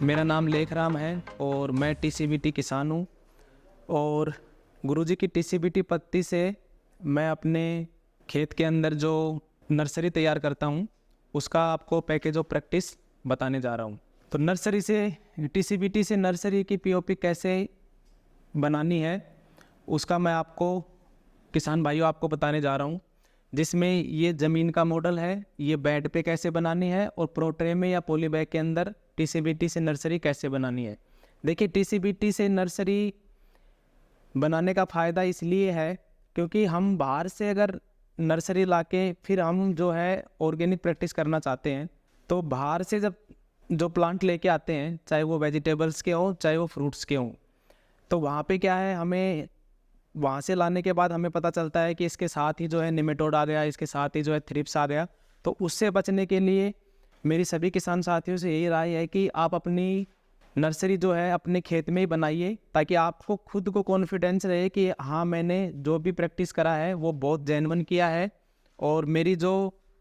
मेरा नाम लेखराम है और मैं टीसीबीटी किसान हूँ। और गुरुजी की टीसीबीटी पत्ती से मैं अपने खेत के अंदर जो नर्सरी तैयार करता हूँ उसका आपको पैकेज ऑफ प्रैक्टिस बताने जा रहा हूँ। तो नर्सरी से टीसीबीटी से नर्सरी की पीओपी कैसे बनानी है उसका मैं आपको किसान भाइयों आपको बताने जा रहा हूँ, जिसमें ये ज़मीन का मॉडल है, ये बेड पे कैसे बनानी है और प्रोट्रे में या पॉली बैग के अंदर टीसीबीटी से नर्सरी कैसे बनानी है। देखिए, टीसीबीटी से नर्सरी बनाने का फ़ायदा इसलिए है क्योंकि हम बाहर से अगर नर्सरी लाके फिर हम जो है ऑर्गेनिक प्रैक्टिस करना चाहते हैं, तो बाहर से जब जो प्लांट लेके आते हैं, चाहे वो वेजिटेबल्स के हों चाहे वो फ्रूट्स के हों, तो वहाँ पे क्या है, हमें वहाँ से लाने के बाद हमें पता चलता है कि इसके साथ ही जो है निमेटोड आ गया, इसके साथ ही जो है थ्रिप्स आ गया। तो उससे बचने के लिए मेरी सभी किसान साथियों से यही राय है कि आप अपनी नर्सरी जो है अपने खेत में ही बनाइए, ताकि आपको खुद को कॉन्फिडेंस रहे कि हाँ, मैंने जो भी प्रैक्टिस करा है वो बहुत जेन्युइन किया है और मेरी जो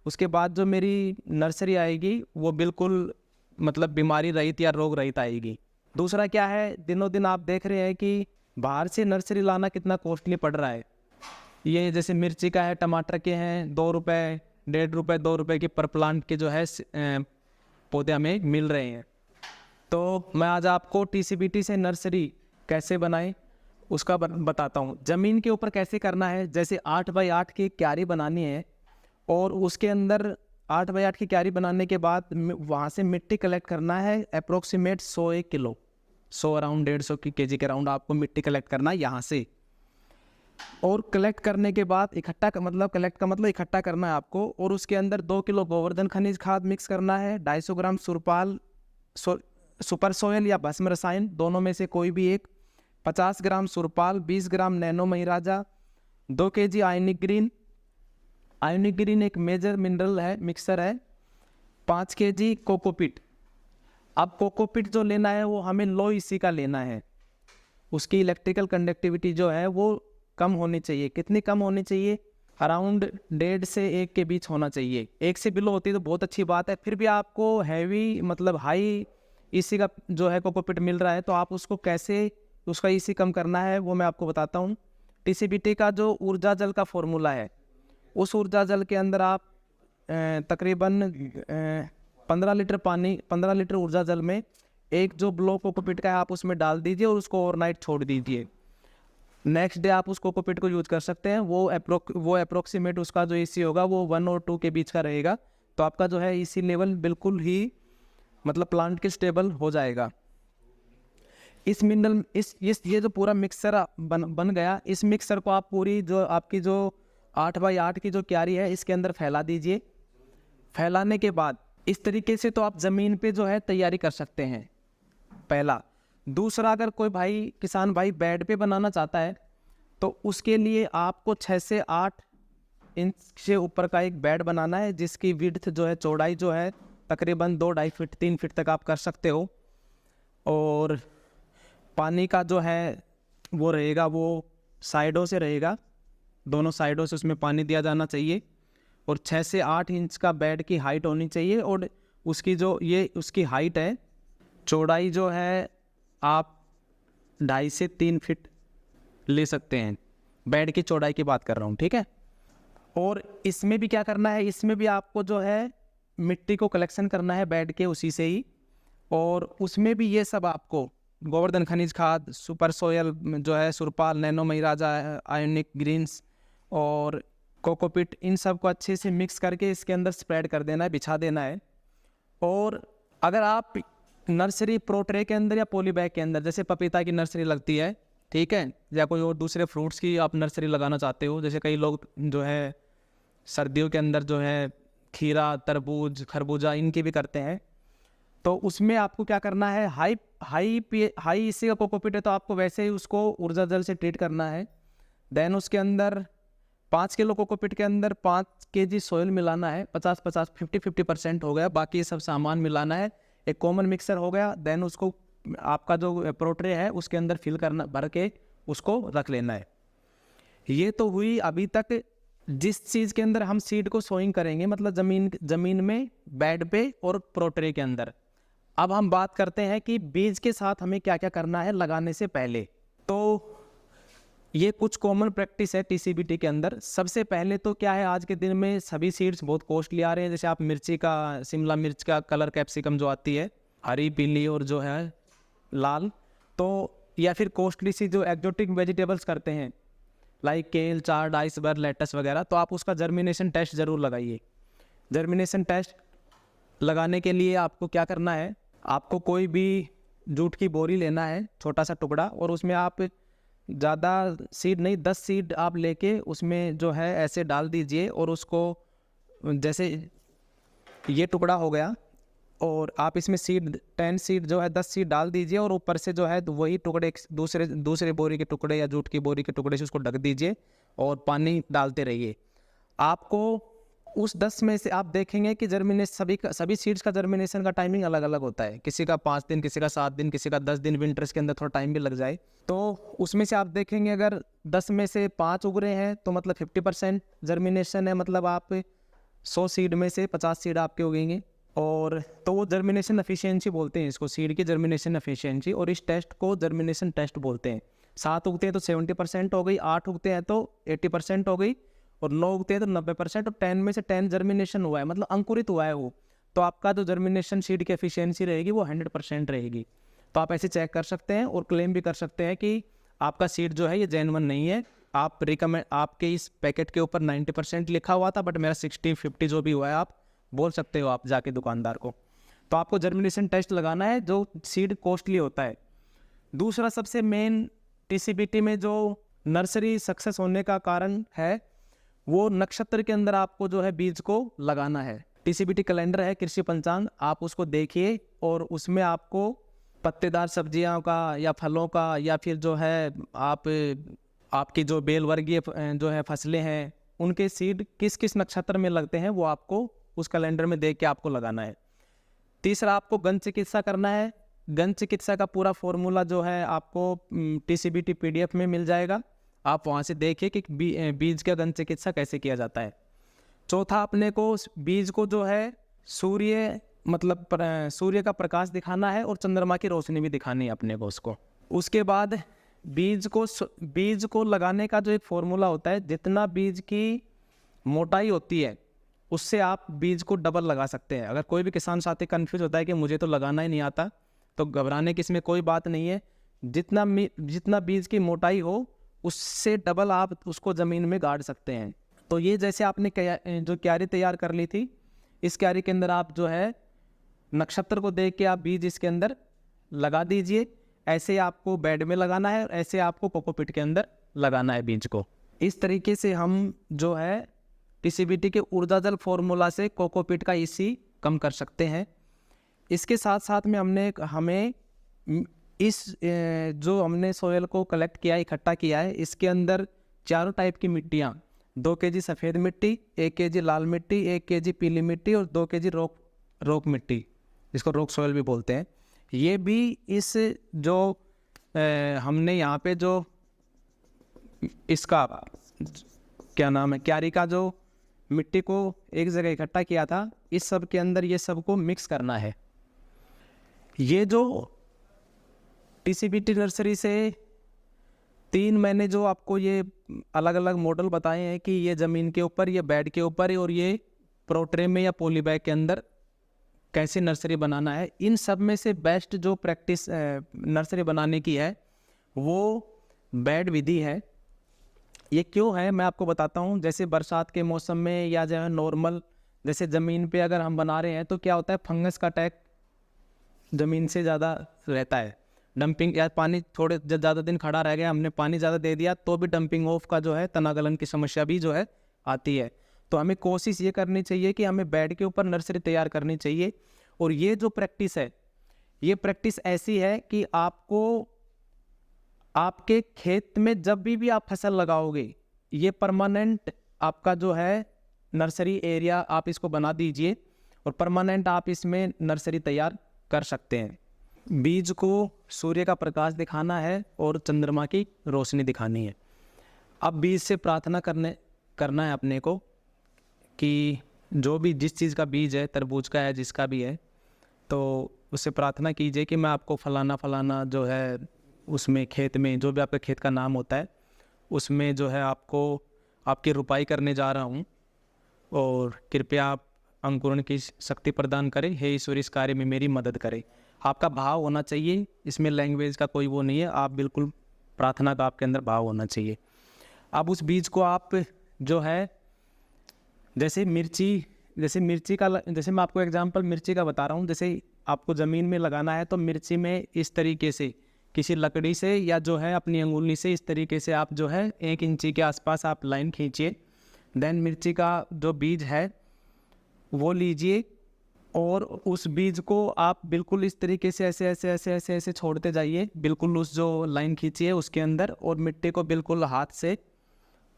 उसके बाद जो मेरी नर्सरी आएगी वो बिल्कुल मतलब बीमारी रहित या रोग रहित आएगी। दूसरा क्या है, दिनों दिन आप देख रहे हैं कि बाहर से नर्सरी लाना कितना कॉस्टली पड़ रहा है। ये जैसे मिर्ची का है, टमाटर के हैं, 2 रुपये, 1.5 रुपये, 2 रुपये के पर प्लांट के जो है पौधे हमें मिल रहे हैं। तो मैं आज आपको टीसीबीटी से नर्सरी कैसे बनाएं उसका बताता हूँ। ज़मीन के ऊपर कैसे करना है, जैसे 8 बाई 8 की क्यारी बनानी है और उसके अंदर 8 बाई 8 की क्यारी बनाने के बाद वहाँ से मिट्टी कलेक्ट करना है अप्रोक्सीमेट 100 किलो, 100 अराउंड 150 केजी के अराउंड आपको मिट्टी कलेक्ट करना है यहाँ से। और कलेक्ट करने के बाद कलेक्ट का मतलब इकट्ठा करना है आपको, और उसके अंदर 2 किलो गोवर्धन खनिज खाद मिक्स करना है, 250 ग्राम सुपर सोयल या भस्म रसायन दोनों में से कोई भी एक, 50 ग्राम सुरपाल, 20 ग्राम नैनो महिराजा, 2 केजी आयनिक ग्रीन। आयनिक ग्रीन एक मेजर मिनरल है, मिक्सर है, 5 केजी कोकोपीट। अब कोकोपीट जो लेना है वो हमें लो ईसी का लेना है, उसकी इलेक्ट्रिकल कंडक्टिविटी जो है वो कम होनी चाहिए। कितनी कम होनी चाहिए? अराउंड 1.5 से 1 के बीच होना चाहिए। 1 से बिलो होती तो बहुत अच्छी बात है। फिर भी आपको हैवी मतलब हाई ईसी का जो है कोकोपीट मिल रहा है, तो आप उसको कैसे उसका ईसी कम करना है वो मैं आपको बताता हूँ। टीसीबीटी का जो ऊर्जा जल का फॉर्मूला है, उस ऊर्जा जल के अंदर आप तकरीबन 15 लीटर पानी, 15 लीटर ऊर्जा जल में एक जो ब्लॉक कोकोपीट का है आप उसमें डाल दीजिए और उसको ओवरनाइट छोड़ दीजिए। नेक्स्ट डे आप उस कोकोपीट को यूज़ कर सकते हैं। वो अप्रोक्सीमेट उसका जो ईसी होगा वो 1 और 2 के बीच का रहेगा। तो आपका जो है ईसी लेवल बिल्कुल ही मतलब प्लांट के स्टेबल हो जाएगा। इस मिनरल ये जो पूरा मिक्सर बन गया, इस मिक्सर को आप पूरी जो आपकी जो 8 बाई 8 की जो क्यारी है इसके अंदर फैला दीजिए। फैलाने के बाद इस तरीके से तो आप ज़मीन पे जो है तैयारी कर सकते हैं, पहला। दूसरा, अगर कोई भाई किसान भाई बेड पे बनाना चाहता है तो उसके लिए आपको 6 से 8 इंच से ऊपर का एक बेड बनाना है, जिसकी विड्थ जो है, चौड़ाई जो है तकरीबन 2-2.5 फीट 3 फीट तक आप कर सकते हो। और पानी का जो है वो रहेगा, वो साइडों से रहेगा, दोनों साइडों से उसमें पानी दिया जाना चाहिए। और 6 से 8 इंच का बेड की हाइट होनी चाहिए। और उसकी जो ये उसकी हाइट है, चौड़ाई जो है आप 2.5 से 3 फीट ले सकते हैं। बेड की चौड़ाई की बात कर रहा हूँ, ठीक है। और इसमें भी क्या करना है, इसमें भी आपको जो है मिट्टी को कलेक्शन करना है बेड के उसी से ही। और उसमें भी ये सब आपको गोवर्धन खनिज खाद, सुपर सोयल जो है, सुरपाल, नैनो महिराजा, आयोनिक ग्रीन्स और कोकोपीट, इन सब को अच्छे से मिक्स करके इसके अंदर स्प्रेड कर देना है, बिछा देना है। और अगर आप नर्सरी प्रोट्रे के अंदर या पॉली बैग के अंदर, जैसे पपीता की नर्सरी लगती है, ठीक है, या कोई और दूसरे फ्रूट्स की आप नर्सरी लगाना चाहते हो, जैसे कई लोग जो है सर्दियों के अंदर जो है खीरा, तरबूज, खरबूजा इनकी भी करते हैं, तो उसमें आपको क्या करना है, हाई इसी का कोकोपीट है तो आपको वैसे ही उसको ऊर्जा जल से ट्रीट करना है। देन उसके अंदर 5 किलो कोकोपीट के अंदर 5 केजी सोयल मिलाना है, 50-50 50-50% हो गया, बाकी सब सामान मिलाना है, एक कॉमन मिक्सर हो गया। देन उसको आपका जो प्रोट्रे है उसके अंदर फिल करना, भर के उसको रख लेना है। ये तो हुई अभी तक जिस चीज़ के अंदर हम सीड को सोइंग करेंगे, मतलब ज़मीन में, बेड पे और प्रोट्रे के अंदर। अब हम बात करते हैं कि बीज के साथ हमें क्या क्या करना है लगाने से पहले। तो ये कुछ कॉमन प्रैक्टिस है टीसीबीटी के अंदर। सबसे पहले तो क्या है, आज के दिन में सभी सीड्स बहुत कॉस्टली आ रहे हैं। जैसे आप मिर्ची का, शिमला मिर्च का कलर कैप्सिकम जो आती है हरी, पीली और जो है लाल, तो या फिर कॉस्टली सी जो एक्जोटिक वेजिटेबल्स करते हैं लाइक केल, चार्ड, आइसबर्ग, लेटस वगैरह, तो आप उसका जर्मिनेशन टेस्ट ज़रूर लगाइए। जर्मिनेशन टेस्ट लगाने के लिए आपको क्या करना है, आपको कोई भी जूट की बोरी लेना है, छोटा सा टुकड़ा, और उसमें आप ज़्यादा सीड नहीं 10 सीड आप लेके उसमें जो है ऐसे डाल दीजिए, और उसको जैसे ये टुकड़ा हो गया और आप इसमें सीड 10 सीड जो है 10 सीड डाल दीजिए, और ऊपर से जो है वही टुकड़े दूसरे बोरी के टुकड़े या जूट की बोरी के टुकड़े से उसको ढक दीजिए और पानी डालते रहिए। आपको उस 10 में से आप देखेंगे कि सभी सीड्स का जर्मिनेशन का टाइमिंग अलग अलग होता है। किसी का 5 दिन, किसी का 7 दिन, किसी का 10 दिन, विंटर्स के अंदर थोड़ा टाइम भी लग जाए। तो उसमें से आप देखेंगे अगर 10 में से 5 उग रहे हैं तो मतलब 50% जर्मिनेशन है, मतलब आप 100 सीड में से 50 सीड आपके उगेंगे। और तो वो जर्मिनेशन एफिशिएंसी बोलते हैं इसको, सीड की जर्मिनेशन एफिशिएंसी, और इस टेस्ट को जर्मिनेशन टेस्ट बोलते हैं। 7 उगते हैं तो 70% हो गई, 8 उगते हैं तो 80% हो गई, और 9 उगते हैं तो 90%, और 10 में से 10 जर्मिनेशन हुआ है, मतलब अंकुरित हुआ है वो, तो आपका जो जर्मिनेशन सीड की एफिशिएंसी रहेगी वो 100% रहेगी। तो आप ऐसे चेक कर सकते हैं और क्लेम भी कर सकते हैं कि आपका सीड जो है ये जेन्युइन नहीं है। आप आपके इस पैकेट के ऊपर 90% लिखा हुआ था, बट मेरा 60-50 जो भी हुआ है, आप बोल सकते हो आप जाके दुकानदार को। तो आपको जर्मिनेशन टेस्ट लगाना है, जो सीड कॉस्टली होता है। दूसरा सबसे मेन टीसीबीटी में जो नर्सरी सक्सेस होने का कारण है, वो नक्षत्र के अंदर आपको जो है बीज को लगाना है। टीसीबीटी कैलेंडर है, कृषि पंचांग, आप उसको देखिए और उसमें आपको पत्तेदार सब्जियों का या फलों का, या फिर जो है आपकी जो बेल वर्गीय जो है फसलें हैं, उनके सीड किस किस नक्षत्र में लगते हैं वो आपको उस कैलेंडर में देख के आपको लगाना है। तीसरा, आपको गंध चिकित्सा करना है। गंध चिकित्सा का पूरा फॉर्मूला जो है आपको टीसीबीटी पीडीएफ में मिल जाएगा, आप वहाँ से देखिए कि बीज का गंध चिकित्सा कैसे किया जाता है। चौथा, अपने को बीज को जो है सूर्य का प्रकाश दिखाना है और चंद्रमा की रोशनी भी दिखानी है अपने को उसको। उसके बाद बीज को लगाने का जो एक फॉर्मूला होता है, जितना बीज की मोटाई होती है उससे आप बीज को डबल लगा सकते हैं। अगर कोई भी किसान साथी कंफ्यूज होता है कि मुझे तो लगाना ही नहीं आता, तो घबराने की इसमें कोई बात नहीं है। जितना बीज की मोटाई हो उससे डबल आप उसको ज़मीन में गाड़ सकते हैं। तो ये जैसे आपने जो क्यारी तैयार कर ली थी, इस क्यारी के अंदर आप जो है नक्षत्र को देख के आप बीज इसके अंदर लगा दीजिए। ऐसे आपको बेड में लगाना है, ऐसे आपको कोकोपीट के अंदर लगाना है बीज को। इस तरीके से हम जो है टीसीबीटी के ऊर्जा जल फॉर्मूला से कोकोपीट का ईसी कम कर सकते हैं। इसके साथ साथ में हमें जो हमने सोयल को कलेक्ट किया, इकट्ठा किया है, इसके अंदर 4 टाइप की मिट्टियाँ, 2 kg सफ़ेद मिट्टी, 1 kg लाल मिट्टी, 1 kg पीली मिट्टी और 2 kg रोक मिट्टी, जिसको रॉक सोयल भी बोलते हैं। ये भी इस जो हमने यहाँ पे जो इसका क्या नाम है, क्यारी का जो मिट्टी को एक जगह इकट्ठा किया था, इस सब के अंदर ये सब को मिक्स करना है। ये जो टीसीबीटी नर्सरी से 3 मैंने जो आपको ये अलग अलग मॉडल बताए हैं कि ये ज़मीन के ऊपर, ये बेड के ऊपर और ये प्रोट्रे में या पॉली बैग के अंदर कैसे नर्सरी बनाना है, इन सब में से बेस्ट जो प्रैक्टिस नर्सरी बनाने की है वो बेड विधि है। ये क्यों है मैं आपको बताता हूँ। जैसे बरसात के मौसम में या जो है नॉर्मल जैसे ज़मीन पे अगर हम बना रहे हैं तो क्या होता है, फंगस का अटैक ज़मीन से ज़्यादा रहता है। डंपिंग या पानी थोड़े ज़्यादा दिन खड़ा रह गया, हमने पानी ज़्यादा दे दिया तो भी डंपिंग ऑफ का जो है तनागलन की समस्या भी जो है आती है। तो हमें कोशिश ये करनी चाहिए कि हमें बेड के ऊपर नर्सरी तैयार करनी चाहिए। और ये जो प्रैक्टिस है, ये प्रैक्टिस ऐसी है कि आपको आपके खेत में जब भी आप फसल लगाओगे, ये परमानेंट आपका जो है नर्सरी एरिया आप इसको बना दीजिए और परमानेंट आप इसमें नर्सरी तैयार कर सकते हैं। बीज को सूर्य का प्रकाश दिखाना है और चंद्रमा की रोशनी दिखानी है। अब बीज से प्रार्थना करना है अपने को कि जो भी जिस चीज़ का बीज है, तरबूज का है, जिसका भी है, तो उससे प्रार्थना कीजिए कि मैं आपको फलाना फलाना जो है उसमें खेत में, जो भी आपके खेत का नाम होता है, उसमें जो है आपको आपकी रुपाई करने जा रहा हूँ, और कृपया आप अंकुरण की शक्ति प्रदान करें। हे ईश्वर, इस कार्य में मेरी मदद करें। आपका भाव होना चाहिए, इसमें लैंग्वेज का कोई वो नहीं है, आप बिल्कुल प्रार्थना का आपके अंदर भाव होना चाहिए। अब उस बीज को आप जो है, जैसे मिर्ची का, जैसे मैं आपको एग्जांपल मिर्ची का बता रहा हूँ, जैसे आपको ज़मीन में लगाना है तो मिर्ची में इस तरीके से किसी लकड़ी से या जो है अपनी अंगुली से इस तरीके से आप जो है 1 इंची के आसपास आप लाइन खींचिए। देन मिर्ची का जो बीज है वो लीजिए, और उस बीज को आप बिल्कुल इस तरीके से ऐसे ऐसे ऐसे ऐसे ऐसे छोड़ते जाइए, बिल्कुल उस जो लाइन खींचिए उसके अंदर, और मिट्टी को बिल्कुल हाथ से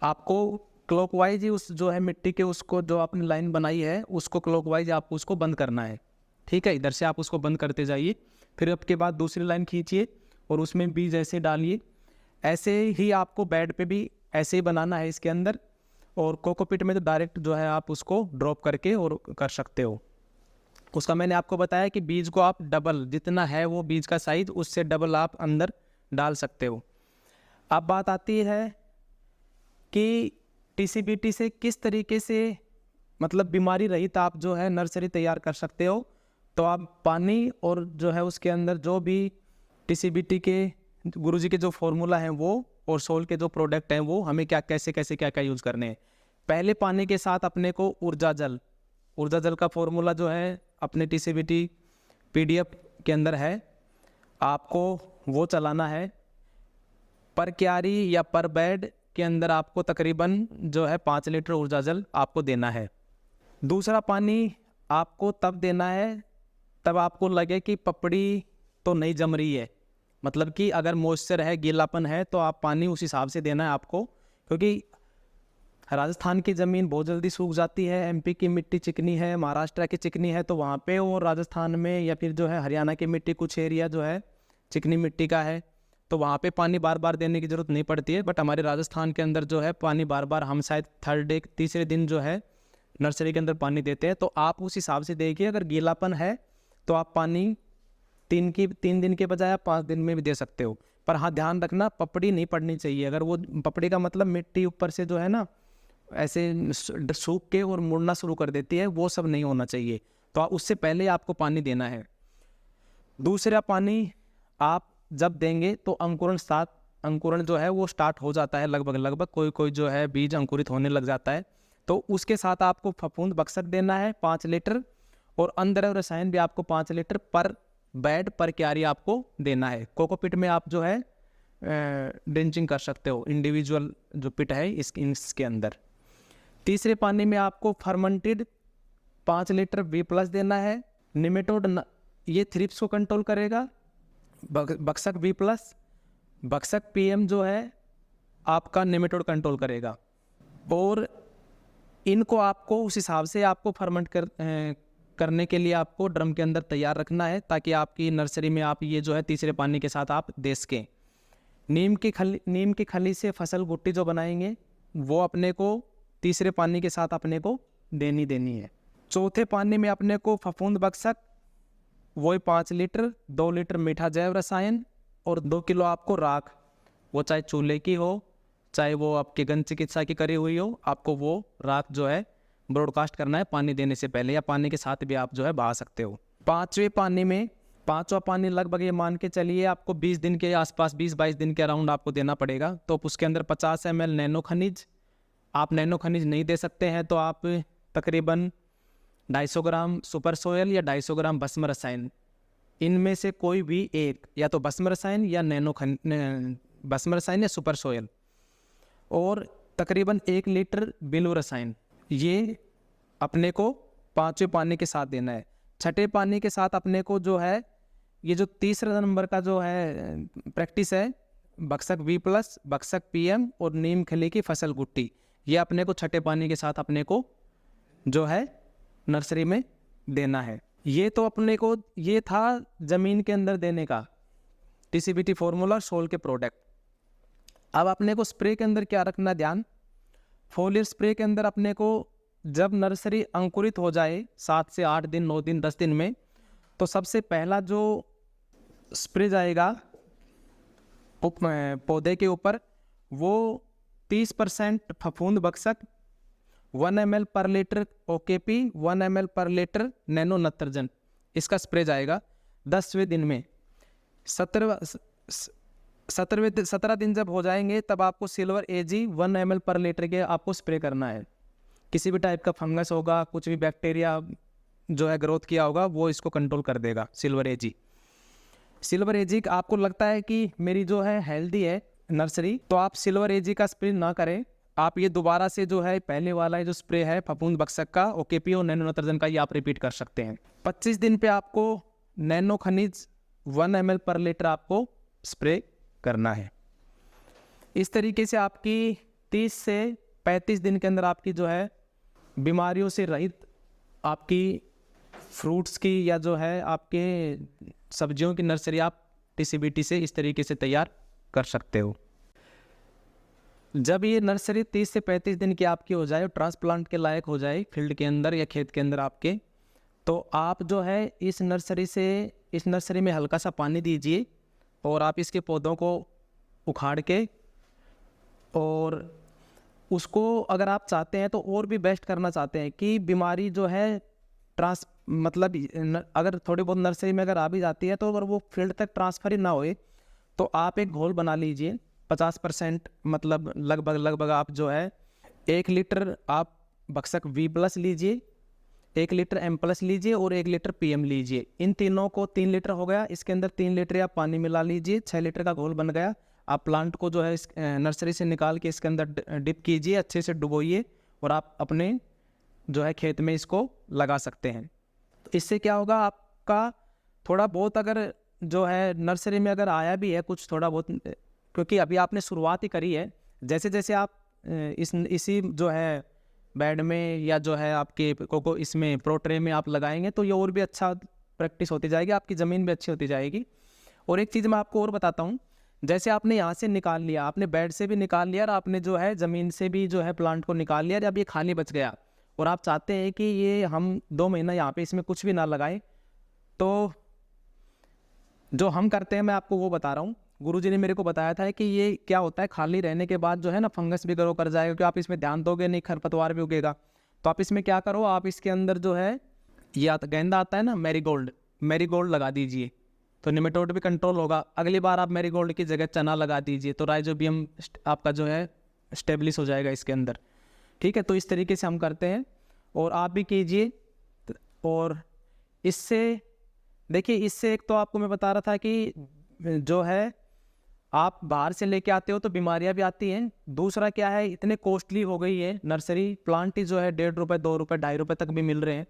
आपको क्लॉकवाइज ही उस जो है मिट्टी के उसको जो आपने लाइन बनाई है उसको क्लॉकवाइज आपको उसको बंद करना है। ठीक है, इधर से आप उसको बंद करते जाइए, फिर आपके बाद दूसरी लाइन खींचिए और उसमें बीज ऐसे डालिए। ऐसे ही आपको बेड पे भी ऐसे ही बनाना है इसके अंदर, और कोकोपीट में तो डायरेक्ट जो है आप उसको ड्रॉप करके और कर सकते हो। उसका मैंने आपको बताया कि बीज को आप डबल, जितना है वो बीज का साइज उससे डबल आप अंदर डाल सकते हो। अब बात आती है कि टीसीबीटी से किस तरीके से मतलब बीमारी रहित आप जो है नर्सरी तैयार कर सकते हो। तो आप पानी और जो है उसके अंदर जो भी टीसीबीटी के गुरुजी के जो फॉर्मूला हैं वो, और सोल के जो प्रोडक्ट हैं वो हमें क्या कैसे कैसे क्या क्या यूज़ करने हैं। पहले पानी के साथ अपने को ऊर्जा जल का फॉर्मूला जो है अपने टीसीबीटी पीडीएफ के अंदर है, आपको वो चलाना है। पर क्यारी या पर बेड के अंदर आपको तकरीबन जो है 5 लीटर ऊर्जा जल आपको देना है। दूसरा पानी आपको तब देना है तब आपको लगे कि पपड़ी तो नहीं जम रही है, मतलब कि अगर मॉइस्चर है, गीलापन है, तो आप पानी उस हिसाब से देना है आपको, क्योंकि राजस्थान की ज़मीन बहुत जल्दी सूख जाती है। एमपी की मिट्टी चिकनी है, महाराष्ट्र की चिकनी है, तो वहाँ पे, और राजस्थान में या फिर जो है हरियाणा की मिट्टी कुछ एरिया जो है चिकनी मिट्टी का है, तो वहाँ पे पानी बार बार देने की ज़रूरत नहीं पड़ती है। बट हमारे राजस्थान के अंदर जो है पानी बार बार हम शायद थर्ड डे तीसरे दिन जो है नर्सरी के अंदर पानी देते हैं। तो आप उस हिसाब से देखिए, अगर गीलापन है तो आप पानी 3 दिन के बजाय आप 5 दिन में भी दे सकते हो। पर हाँ, ध्यान रखना पपड़ी नहीं पड़नी चाहिए। अगर वो पपड़ी का मतलब मिट्टी ऊपर से जो है ना ऐसे सूख के और मुड़ना शुरू कर देती है, वो सब नहीं होना चाहिए। तो उससे पहले आपको पानी देना है। दूसरा पानी आप जब देंगे तो अंकुरण जो है वो स्टार्ट हो जाता है लगभग कोई जो है बीज अंकुरित होने लग जाता है। तो उसके साथ आपको फफूंद बक्सक देना है 5 लीटर, और अंदर रसायन भी आपको 5 लीटर पर बेड पर क्यारी आपको देना है। कोकोपिट में आप जो है ड्रिंचिंग कर सकते हो, इंडिविजुअल जो पिट है इसके अंदर। तीसरे पानी में आपको फर्मेंटेड 5 लीटर V+ देना है। निमेटोड ये थ्रिप्स को कंट्रोल करेगा। बक्सक V+, बक्सक PM जो है आपका निमेटोड कंट्रोल करेगा। और इनको आपको उस हिसाब से आपको फर्मेंट करने के लिए आपको ड्रम के अंदर तैयार रखना है, ताकि आपकी नर्सरी में आप ये जो है तीसरे पानी के साथ आप दे सकें। नीम की खली से फसल गुट्टी जो बनाएंगे वो अपने को तीसरे पानी के साथ अपने को देनी है। चौथे पानी में अपने को फफूंद बक्सक वही 5 लीटर, 2 लीटर मीठा जैव रसायन और 2 किलो आपको राख, वो चाहे चूल्हे की हो चाहे वो आपके गन चिकित्सा की करी हुई हो, आपको वो राख जो है ब्रॉडकास्ट करना है पानी देने से पहले, या पानी के साथ भी आप जो है बहा सकते हो। पांचवा पानी लगभग ये मान के चलिए आपको 20 दिन के आसपास, 20-22 दिन के अराउंड आपको देना पड़ेगा। तो उसके अंदर 50 ml नैनो खनिज, आप नैनो खनिज नहीं दे सकते हैं तो आप तकरीबन 250 ग्राम सुपर सोयल या 250 ग्राम भस्म रसायन, इनमें से कोई भी एक, या तो भस्म रसायन या भस्म रसायन या सुपर सोयल, और तकरीबन 1 लीटर बिल्व रसायन, ये अपने को 5वें पानी के साथ देना है। छठे पानी के साथ अपने को जो है ये जो तीसरा नंबर का जो है प्रैक्टिस है, बक्सक V+, बक्सक PM और नीम खली की फसल गुट्टी, ये अपने को छठे पानी के साथ अपने को जो है नर्सरी में देना है। ये तो अपने को ये था ज़मीन के अंदर देने का टीसीबीटी फॉर्मूला, सोल के प्रोडक्ट। अब अपने को स्प्रे के अंदर क्या रखना ध्यान, फोलियर स्प्रे के अंदर अपने को जब नर्सरी अंकुरित हो जाए 7 से 8 दिन, 9 दिन, 10 दिन में, तो सबसे पहला जो स्प्रे जाएगा पौधे के ऊपर वो 30% फफूंद बक्सक 1 ml पर लीटर OKP 1 ml पर लीटर नैनो नत्रजन, इसका स्प्रे जाएगा 10वें दिन में। 17 दिन जब हो जाएंगे तब आपको सिल्वर AG 1 ml पर लीटर के आपको स्प्रे करना है। किसी भी टाइप का फंगस होगा, कुछ भी बैक्टीरिया जो है ग्रोथ किया होगा, वो इसको कंट्रोल कर देगा सिल्वर AG। सिल्वर AG आपको लगता है कि मेरी जो है हेल्दी है नर्सरी, तो आप सिल्वर AG का स्प्रे ना करें। आप ये दोबारा से जो है पहले वाला जो स्प्रे है फफूंद बक्सक का OKP और नैनो नत्रजन का, ये आप रिपीट कर सकते हैं। 25 दिन पे आपको नैनो खनिज 1 ml पर लीटर आपको स्प्रे करना है। इस तरीके से आपकी 30 से 35 दिन के अंदर आपकी जो है बीमारियों से रहित आपकी फ्रूट्स की या जो है आपके सब्जियों की नर्सरी आप TCBT से इस तरीके से तैयार कर सकते हो। जब ये नर्सरी 30 से 35 दिन की आपकी हो जाए, ट्रांसप्लांट के लायक हो जाए फील्ड के अंदर या खेत के अंदर आपके, तो आप जो है इस नर्सरी में हल्का सा पानी दीजिए और आप इसके पौधों को उखाड़ के, और उसको अगर आप चाहते हैं तो और भी बेस्ट करना चाहते हैं कि बीमारी जो है अगर थोड़ी बहुत नर्सरी में अगर आ भी जाती है तो अगर वो फील्ड तक ट्रांसफर ही ना होए तो आप एक घोल बना लीजिए 50%, मतलब लगभग आप जो है 1 लीटर आप बक्सक V+ लीजिए, 1 लीटर M+ लीजिए और 1 लीटर PM लीजिए। इन तीनों को 3 लीटर हो गया, इसके अंदर 3 लीटर आप पानी मिला लीजिए, 6 लीटर का घोल बन गया। आप प्लांट को जो है इस नर्सरी से निकाल के इसके अंदर डिप कीजिए, अच्छे से डुबोइए और आप अपने जो है खेत में इसको लगा सकते हैं। तो इससे क्या होगा, आपका थोड़ा बहुत अगर जो है नर्सरी में अगर आया भी है कुछ थोड़ा बहुत, क्योंकि अभी आपने शुरुआत ही करी है, जैसे जैसे आप इसी जो है बेड में या जो है आपके कोको इसमें प्रो ट्रे में आप लगाएंगे तो ये और भी अच्छा प्रैक्टिस होती जाएगी, आपकी ज़मीन भी अच्छी होती जाएगी। और एक चीज़ मैं आपको और बताता हूँ, जैसे आपने यहाँ से निकाल लिया, आपने बेड से भी निकाल लिया और आपने जो है ज़मीन से भी जो है प्लांट को निकाल लिया, अब ये खाली बच गया और आप चाहते हैं कि ये हम 2 महीना यहाँ पे इसमें कुछ भी ना लगाएं, तो जो हम करते हैं मैं आपको वो बता रहा हूँ। गुरुजी ने मेरे को बताया था कि ये क्या होता है, खाली रहने के बाद जो है ना फंगस भी ग्रो कर जाएगा, क्योंकि आप इसमें ध्यान दोगे नहीं, खरपतवार भी उगेगा। तो आप इसमें क्या करो, आप इसके अंदर जो है ये गेंदा आता है ना, मैरीगोल्ड लगा दीजिए, तो निमेटोड भी कंट्रोल होगा। अगली बार आप मैरीगोल्ड की जगह चना लगा दीजिए, तो राइजोबियम आपका जो है स्टेब्लिश हो जाएगा इसके अंदर। ठीक है, तो इस तरीके से हम करते हैं और आप भी कीजिए। और इससे देखिए, इससे एक तो आपको मैं बता रहा था कि जो है आप बाहर से लेके आते हो तो बीमारियां भी आती हैं। दूसरा क्या है, इतने कॉस्टली हो गई है नर्सरी, प्लांट ही जो है 1.5 रुपये 2 रुपये 2.5 रुपये तक भी मिल रहे हैं।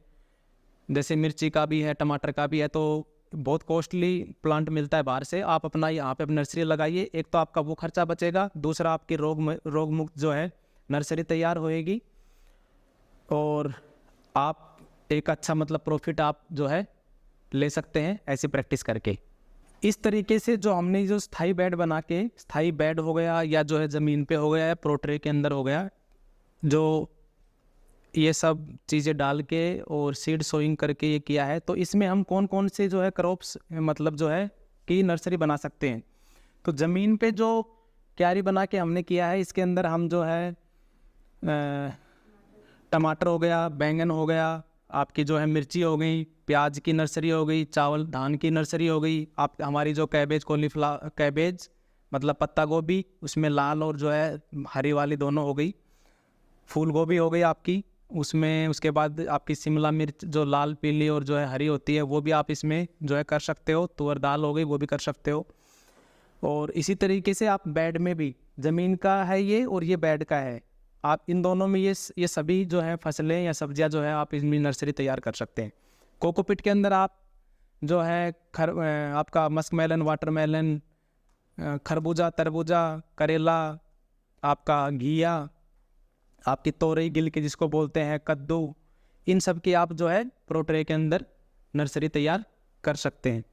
जैसे मिर्ची का भी है, टमाटर का भी है, तो बहुत कॉस्टली प्लांट मिलता है बाहर से। आप अपना यहाँ पे नर्सरी लगाइए, एक तो आपका वो खर्चा बचेगा, दूसरा आपकी रोग मुक्त जो है नर्सरी तैयार होएगी और आप एक अच्छा मतलब प्रॉफिट आप जो है ले सकते हैं ऐसी प्रैक्टिस करके। इस तरीके से जो हमने जो स्थाई बेड बना के, स्थाई बेड हो गया या जो है ज़मीन पे हो गया या प्रोट्रे के अंदर हो गया, जो ये सब चीज़ें डाल के और सीड सोइंग करके ये किया है, तो इसमें हम कौन कौन से जो है क्रॉप्स मतलब जो है की नर्सरी बना सकते हैं। तो ज़मीन पे जो क्यारी बना के हमने किया है, इसके अंदर हम जो है टमाटर हो गया, बैंगन हो गया, आपकी जो है मिर्ची हो गई, प्याज की नर्सरी हो गई, चावल धान की नर्सरी हो गई, आप हमारी जो कैबेज मतलब पत्ता गोभी, उसमें लाल और जो है हरी वाली दोनों हो गई, फूल गोभी हो गई आपकी, उसमें उसके बाद आपकी शिमला मिर्च जो लाल पीली और जो है हरी होती है वो भी आप इसमें जो है कर सकते हो, तुअर दाल हो गई वो भी कर सकते हो। और इसी तरीके से आप बेड में भी, ज़मीन का है ये और ये बेड का है, आप इन दोनों में ये सभी जो है फसलें या सब्जियां जो है आप इसमें नर्सरी तैयार कर सकते हैं। कोकोपीट के अंदर आप जो है आपका मस्कमेलन, वाटरमेलन, खरबूजा, तरबूजा, करेला, आपका घिया, आपकी तोरई गिल के जिसको बोलते हैं, कद्दू, इन सब की आप जो है प्रोट्रे के अंदर नर्सरी तैयार कर सकते हैं।